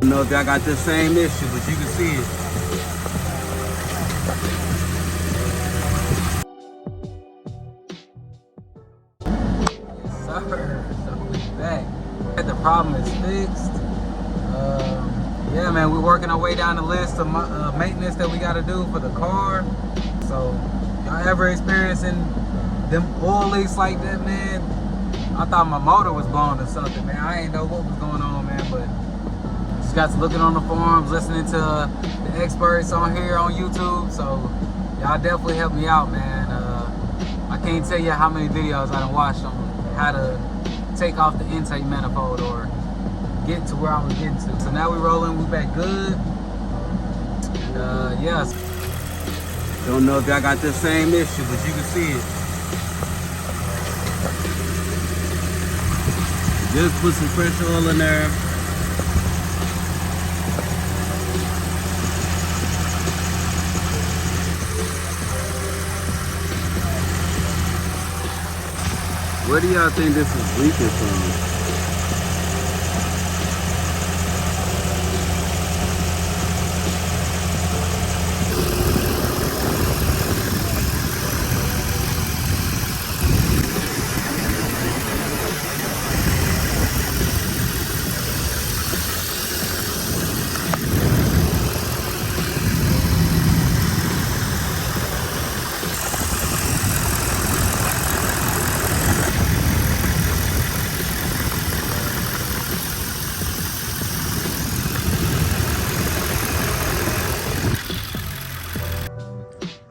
don't know if y'all got this same issue, but you can see it. Yes, sir. So we back. The problem is fixed. Yeah, man, we're working our way down the list of maintenance that we got to do for the car. So, y'all ever experiencing them oil leaks like that, man? I thought my motor was blown or something, man. I ain't know what was going on, man, but just got to looking on the forums, listening to the experts on here on YouTube. So, y'all definitely helped me out, man. I can't tell you how many videos I done watched on how to take off the intake manifold or get to where I was getting to. So now we rolling, we back good. And yes. Don't know if y'all got this same issue, but you can see it. Just put some fresh oil in there. Where do y'all think this is leaking from?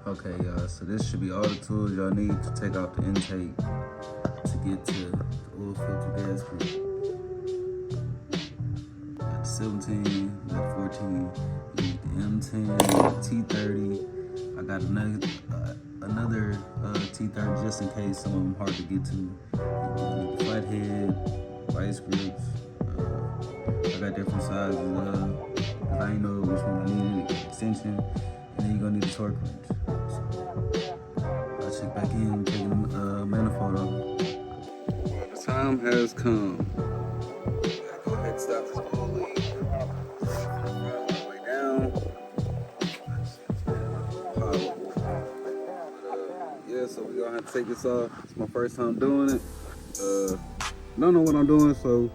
Okay, y'all, so this should be all the tools y'all need to take off the intake to get to the oil filter gasket. Got the 17, got the 14, you need the M10, the T30. I got another T30 just in case some of them hard to get to. You need the flathead, vice grips. I got different sizes because I didn't know which one I needed, extension, and then you're gonna need a torque wrench. I'll check back in, taking the manifold off. The time has come. Go ahead and stop this oil leak. All the way down. Yeah, so we're gonna have to take this off. It's my first time doing it. Don't know what I'm doing, so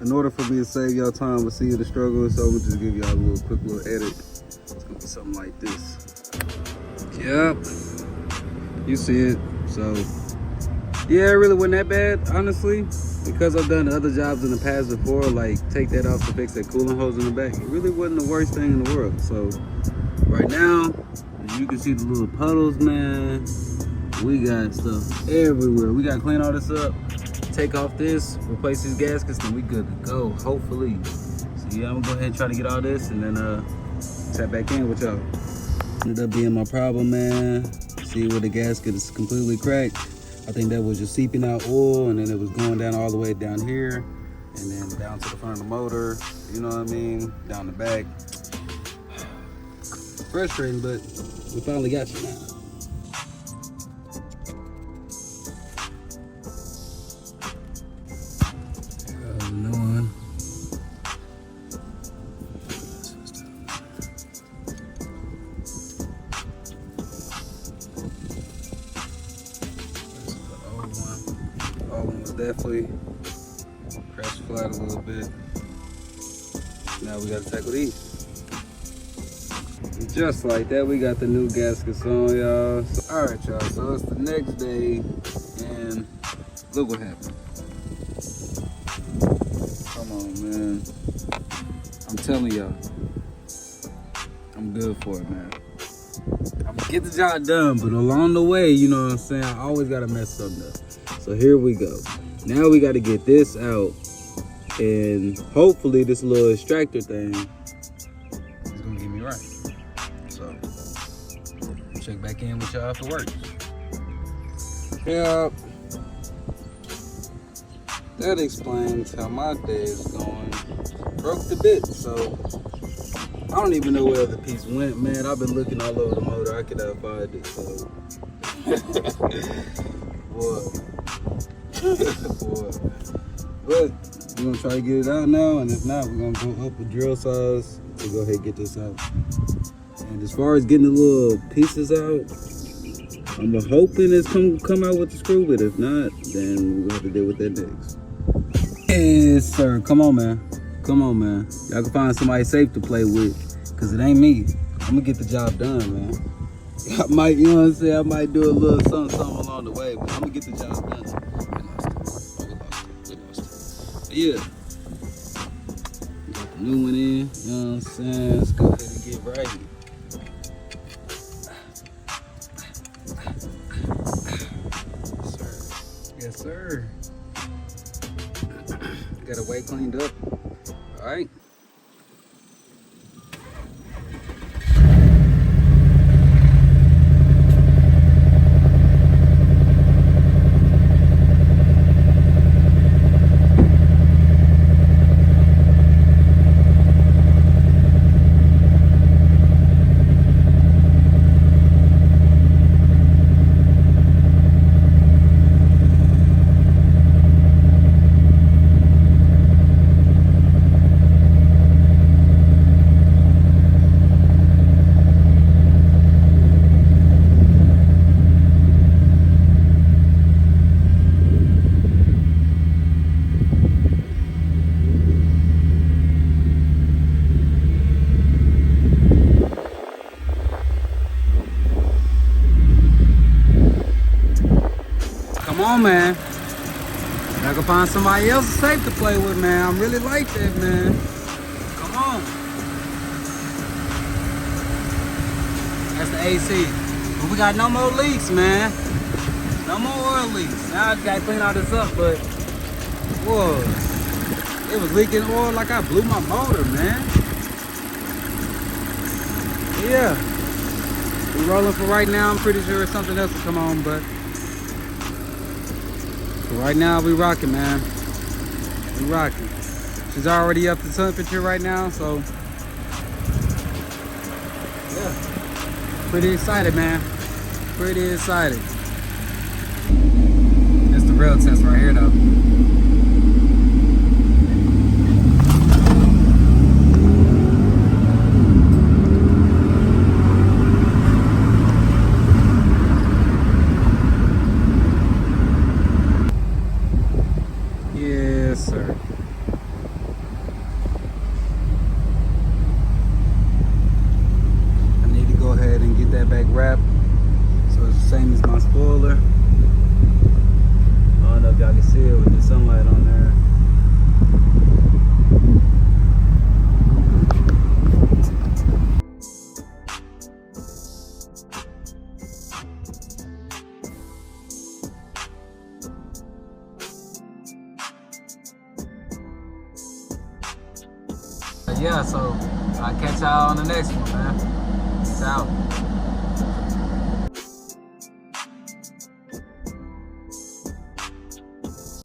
in order for me to save y'all time with seeing the struggle, so I'm gonna just give y'all a quick little edit. It's gonna be something like this. Yep, you see it. So yeah, it really wasn't that bad, honestly, because I've done other jobs in the past before, like take that off to fix that coolant hose in the back. It really wasn't the worst thing in the world. So right now, as you can see the little puddles, man, we got stuff everywhere. We gotta clean all this up, take off this, replace these gaskets, and we good to go, hopefully. So yeah, I'm gonna go ahead and try to get all this and then tap back in with y'all. Ended up being my problem, man. See where the gasket is completely cracked. I think that was just seeping out oil, and then it was going down all the way down here, and then down to the front of the motor, you know what I mean, down the back. Frustrating, but we finally got you now. Definitely crashed flat a little bit. Now we gotta tackle these. And just like that, we got the new gaskets on, y'all. So, all right, y'all, so it's the next day, and look what happened. Come on, man. I'm telling y'all, I'm good for it, man. I'm gonna get the job done, but along the way, you know what I'm saying, I always gotta mess something up. So here we go. Now we got to get this out, and hopefully this little extractor thing is gonna get me right. So check back in with y'all after work. Yeah, that explains how my day is going. Broke the bit, so I don't even know where the piece went, man. I've been looking all over the motor. I could not find it, so boy. Boy. But we're gonna try to get it out now, and if not, we're gonna go up a drill size to go ahead and get this out. And as far as getting the little pieces out, I'm hoping it's come out with the screw, but if not, then we're gonna have to deal with that next. Yes, sir. Come on, man. Come on, man. Y'all can find somebody safe to play with, cause it ain't me. I'm gonna get the job done, man. I might, you know what I'm saying? I might do a little something along the way, but I'm gonna get the job done. Yeah. Got the new one in, you know what I'm saying? Let's go ahead and get right. Yes, sir. Got it way cleaned up. All right. Come on, man. I can find somebody else safe to play with, man. I'm really like that, man. Come on. That's the AC. But we got no more leaks, man. No more oil leaks. Now I just gotta clean all this up, but whoa. It was leaking oil like I blew my motor, man. Yeah. We rolling for right now. I'm pretty sure something else will come on, but right now we rocking, man. We rocking. She's already up to temperature right now, so yeah. Pretty excited, man. Pretty excited. That's the real test right here, though. Yes, sir. I need to go ahead and get that back wrapped so it's the same as my spoiler. I don't know if y'all can see it with the sunlight on there. Yeah, so I'll catch y'all on the next one, man. Peace out.